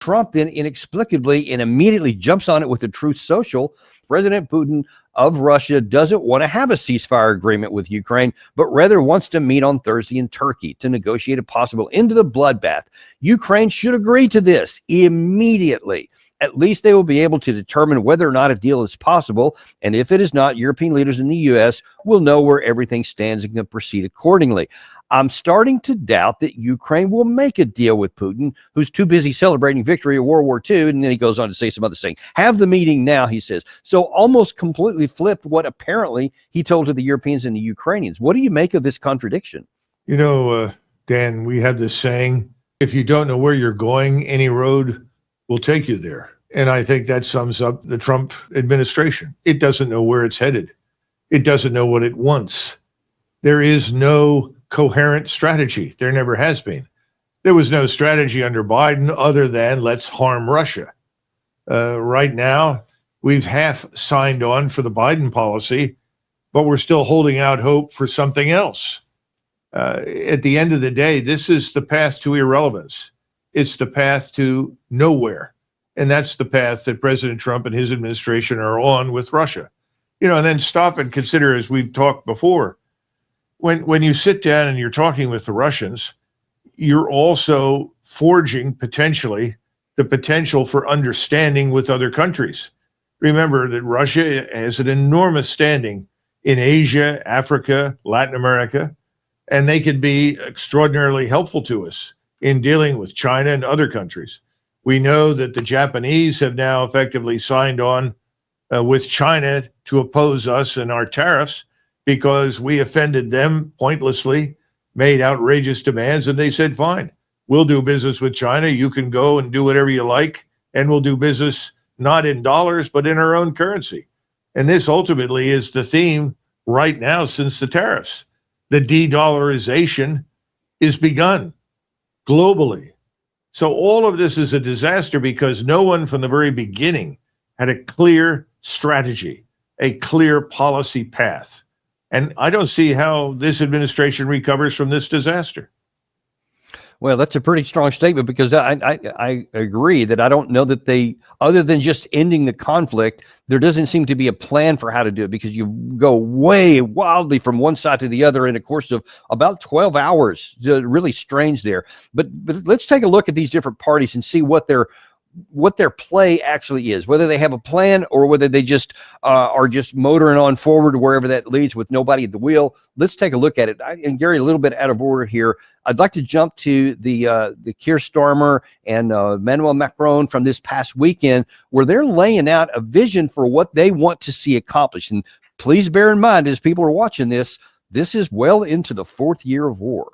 Trump then inexplicably and immediately jumps on it with the Truth Social. President Putin of Russia doesn't want to have a ceasefire agreement with Ukraine, but rather wants to meet on Thursday in Turkey to negotiate a possible end to the bloodbath. Ukraine should agree to this immediately. At least they will be able to determine whether or not a deal is possible. And if it is not, European leaders in the U.S. will know where everything stands and can proceed accordingly. I'm starting to doubt that Ukraine will make a deal with Putin, who's too busy celebrating victory in World War II. And then he goes on to say some other thing. Have the meeting now, he says. So almost completely flipped what apparently he told to the Europeans and the Ukrainians. What do you make of this contradiction? You know, Dan, we have this saying, if you don't know where you're going, any road will take you there. And I think that sums up the Trump administration. It doesn't know where it's headed. It doesn't know what it wants. There is no coherent strategy. There never has been. There was no strategy under Biden other than let's harm Russia. Right now, we've half signed on for the Biden policy, but we're still holding out hope for something else. At the end of the day, this is the path to irrelevance. It's the path to nowhere. And that's the path that President Trump and his administration are on with Russia. You know, and then stop and consider, as we've talked before, when you sit down and you're talking with the Russians, you're also forging potentially the potential for understanding with other countries. Remember that Russia has an enormous standing in Asia, Africa, Latin America, and they can be extraordinarily helpful to us in dealing with China and other countries. We know that the Japanese have now effectively signed on with China to oppose us and our tariffs because we offended them pointlessly, made outrageous demands, and they said, fine, we'll do business with China. You can go and do whatever you like, and we'll do business not in dollars, but in our own currency. And this ultimately is the theme right now since the tariffs. The de-dollarization is begun globally. So all of this is a disaster because no one from the very beginning had a clear strategy, a clear policy path. And I don't see how this administration recovers from this disaster. Well, that's a pretty strong statement because I agree that I don't know that they, other than just ending the conflict, there doesn't seem to be a plan for how to do it because you go way wildly from one side to the other in a course of about 12 hours. Really strange there. But let's take a look at these different parties and see what their play actually is, whether they have a plan or whether they just are just motoring on forward wherever that leads with nobody at the wheel. Let's take a look at it. And Gary, a little bit out of order here. I'd like to jump to the Keir Starmer and Emmanuel Macron from this past weekend, where they're laying out a vision for what they want to see accomplished. And please bear in mind, as people are watching this, this is well into the fourth year of war.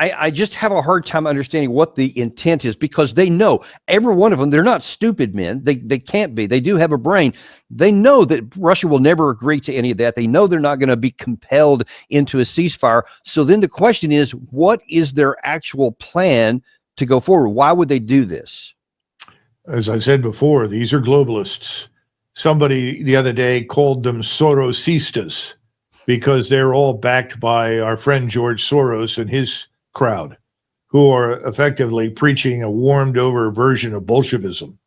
I just have a hard time understanding what the intent is because they know, every one of them, they're not stupid men. They can't be. They do have a brain. They know that Russia will never agree to any of that. They know they're not going to be compelled into a ceasefire. So then the question is, what is their actual plan to go forward? Why would they do this? As I said before, these are globalists. Somebody the other day called them Sorosistas because they're all backed by our friend George Soros and his crowd, who are effectively preaching a warmed over version of Bolshevism.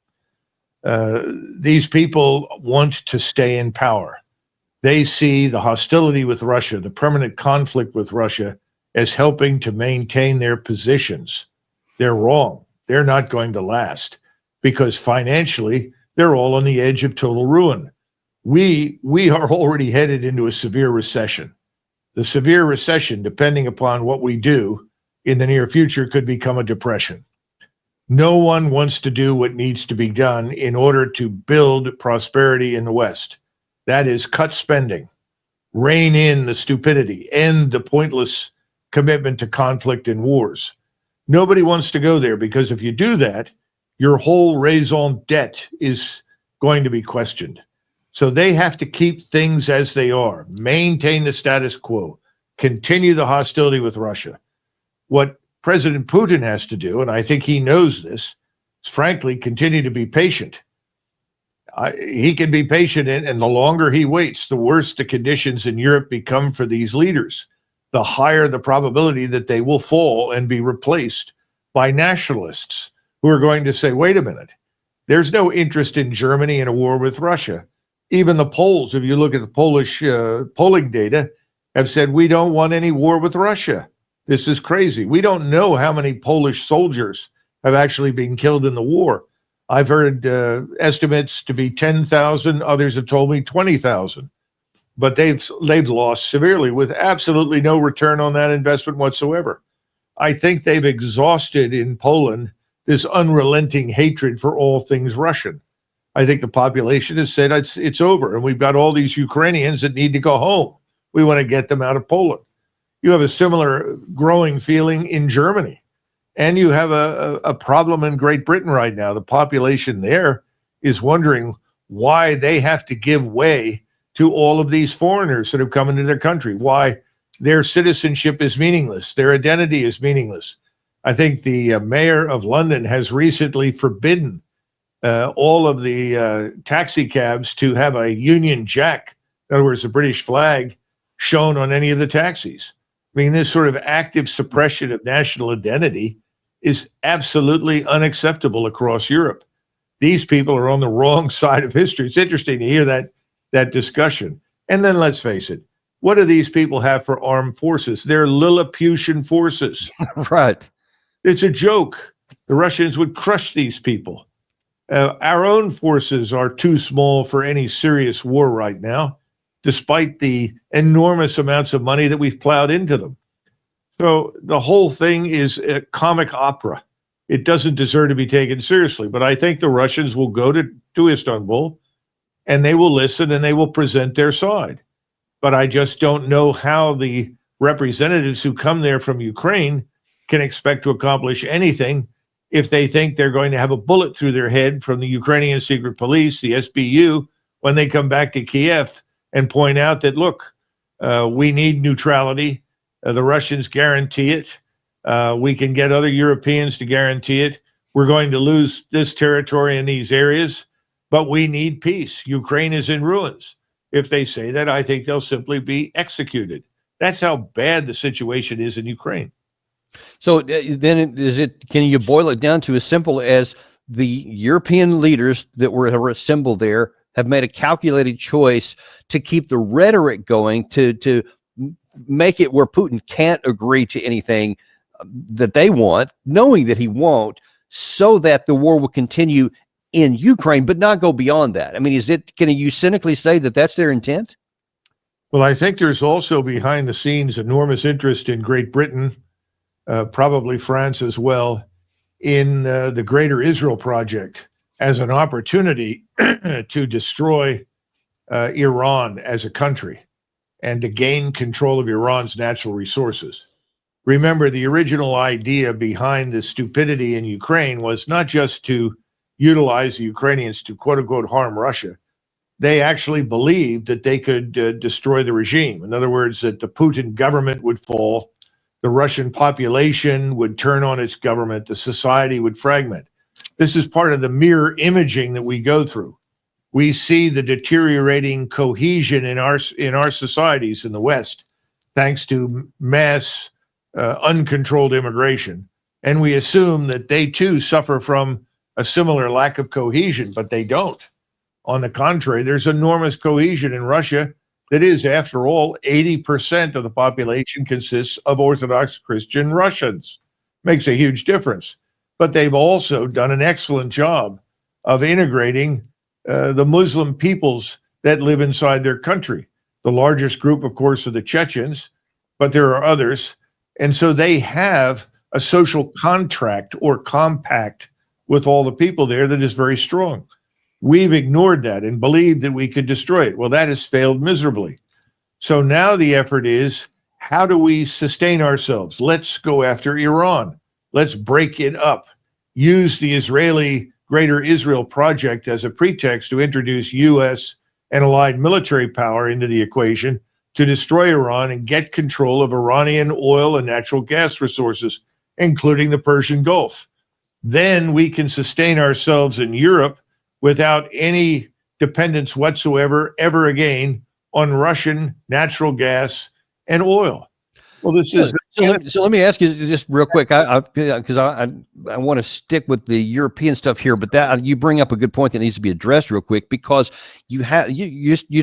These people want to stay in power. They see the hostility with Russia, the permanent conflict with Russia, as helping to maintain their positions. They're wrong. They're not going to last because financially, they're all on the edge of total ruin. We are already headed into a severe recession. The severe recession, depending upon what we do in the near future, could become a depression. No one wants to do what needs to be done in order to build prosperity in the West. That is, cut spending, rein in the stupidity, end the pointless commitment to conflict and wars. Nobody wants to go there because if you do that, your whole raison d'etre is going to be questioned. So they have to keep things as they are, maintain the status quo, continue the hostility with Russia. What President Putin has to do, and I think he knows this, is frankly continue to be patient. He can be patient, and the longer he waits, the worse the conditions in Europe become for these leaders, the higher the probability that they will fall and be replaced by nationalists who are going to say, wait a minute, there's no interest in Germany in a war with Russia. Even the Poles, if you look at the Polish polling data, have said, we don't want any war with Russia. This is crazy. We don't know how many Polish soldiers have actually been killed in the war. I've heard estimates to be 10,000. Others have told me 20,000. But they've lost severely with absolutely no return on that investment whatsoever. I think they've exhausted in Poland this unrelenting hatred for all things Russian. I think the population has said it's over, and we've got all these Ukrainians that need to go home. We want to get them out of Poland. You have a similar growing feeling in Germany, and you have a problem in Great Britain right now. The population there is wondering why they have to give way to all of these foreigners that have come into their country, why their citizenship is meaningless, their identity is meaningless. I think the mayor of London has recently forbidden all of the taxi cabs to have a Union Jack, in other words, the British flag, shown on any of the taxis. I mean, this sort of active suppression of national identity is absolutely unacceptable across Europe. These people are on the wrong side of history. It's interesting to hear that discussion. And then let's face it, what do these people have for armed forces? They're Lilliputian forces. Right. It's a joke. The Russians would crush these people. Our own forces are too small for any serious war right now, despite the enormous amounts of money that we've plowed into them. So the whole thing is a comic opera. It doesn't deserve to be taken seriously. But I think the Russians will go to Istanbul, and they will listen, and they will present their side. But I just don't know how the representatives who come there from Ukraine can expect to accomplish anything if they think they're going to have a bullet through their head from the Ukrainian secret police, the SBU, when they come back to Kiev and point out that, look, we need neutrality. The Russians guarantee it. We can get other Europeans to guarantee it. We're going to lose this territory in these areas, but we need peace. Ukraine is in ruins. If they say that, I think they'll simply be executed. That's how bad the situation is in Ukraine. So then can you boil it down to as simple as the European leaders that were assembled there have made a calculated choice to keep the rhetoric going, to make it where Putin can't agree to anything that they want, knowing that he won't, so that the war will continue in Ukraine, but not go beyond that? I mean, can you cynically say that that's their intent? Well, I think there's also behind the scenes enormous interest in Great Britain, probably France as well, in the Greater Israel Project as an opportunity to destroy Iran as a country and to gain control of Iran's natural resources. Remember, the original idea behind the stupidity in Ukraine was not just to utilize the Ukrainians to, quote unquote, harm Russia. They actually believed that they could destroy the regime. In other words, that the Putin government would fall, the Russian population would turn on its government, the society would fragment. This is part of the mirror imaging that we go through. We see the deteriorating cohesion in our societies in the West, thanks to mass uncontrolled immigration. And we assume that they too suffer from a similar lack of cohesion, but they don't. On the contrary, there's enormous cohesion in Russia that is, after all, 80% of the population consists of Orthodox Christian Russians. Makes a huge difference. But they've also done an excellent job of integrating the Muslim peoples that live inside their country. The largest group, of course, are the Chechens, but there are others. And so they have a social contract or compact with all the people there that is very strong. We've ignored that and believed that we could destroy it. Well, that has failed miserably. So now the effort is, how do we sustain ourselves? Let's go after Iran. Let's break it up. Use the Israeli Greater Israel Project as a pretext to introduce U.S. and allied military power into the equation to destroy Iran and get control of Iranian oil and natural gas resources, including the Persian Gulf. Then we can sustain ourselves in Europe without any dependence whatsoever ever again on Russian natural gas and oil. Well, this So, is so let me ask you just real quick, because I want to stick with the European stuff here, but that you bring up a good point that needs to be addressed real quick, because you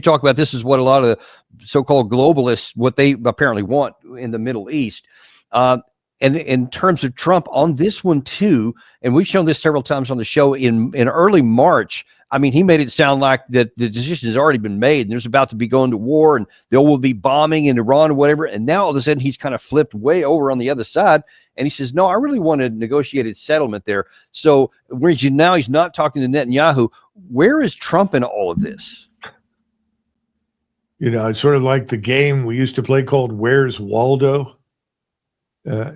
talk about this is what a lot of the so-called globalists, what they apparently want in the Middle East. And in terms of Trump on this one too, and we've shown this several times on the show, in early March, I mean, he made it sound like that the decision has already been made and there's about to be going to war and there will be bombing in Iran or whatever. And now all of a sudden he's kind of flipped way over on the other side. And he says, no, I really want a negotiated settlement there. So whereas now he's not talking to Netanyahu, where is Trump in all of this? You know, it's sort of like the game we used to play called Where's Waldo?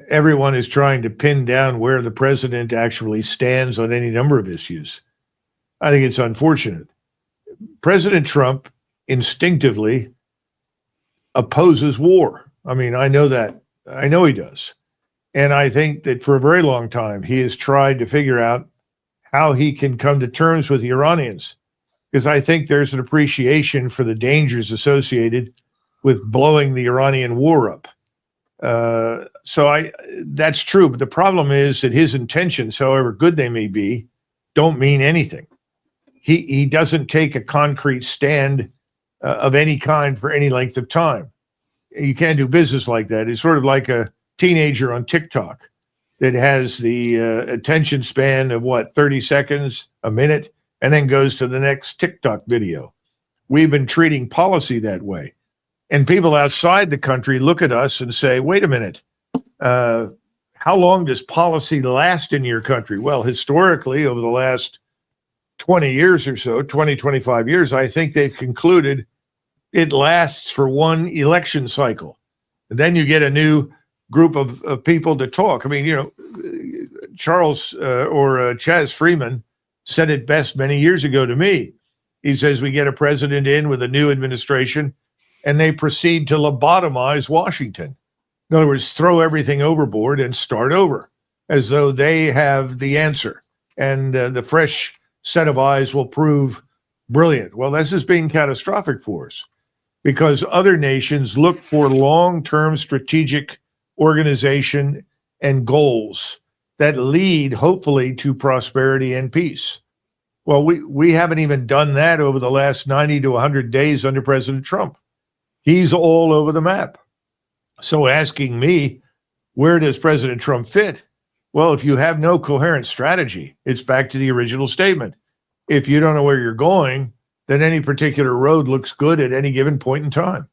Everyone is trying to pin down where the president actually stands on any number of issues. I think it's unfortunate. President Trump instinctively opposes war. I mean, I know that. I know he does. And I think that for a very long time, he has tried to figure out how he can come to terms with the Iranians, because I think there's an appreciation for the dangers associated with blowing the Iranian war up. That's true. But the problem is that his intentions, however good they may be, don't mean anything. He doesn't take a concrete stand of any kind for any length of time. You can't do business like that. It's sort of like a teenager on TikTok that has the attention span of 30 seconds, a minute, and then goes to the next TikTok video. We've been treating policy that way. And people outside the country look at us and say, wait a minute, how long does policy last in your country? Well, historically, over the last 20 years or so, 20, 25 years, I think they've concluded it lasts for one election cycle. And then you get a new group of people to talk. I mean, you know, Charles or Chaz Freeman said it best many years ago to me. He says, we get a president in with a new administration and they proceed to lobotomize Washington. In other words, throw everything overboard and start over, as though they have the answer. And the fresh set of eyes will prove brilliant. Well, this is being catastrophic for us, because other nations look for long-term strategic organization and goals that lead, hopefully, to prosperity and peace. Well, we haven't even done that over the last 90 to 100 days under President Trump. He's all over the map. So asking me, where does President Trump fit? Well, if you have no coherent strategy, it's back to the original statement. If you don't know where you're going, then any particular road looks good at any given point in time.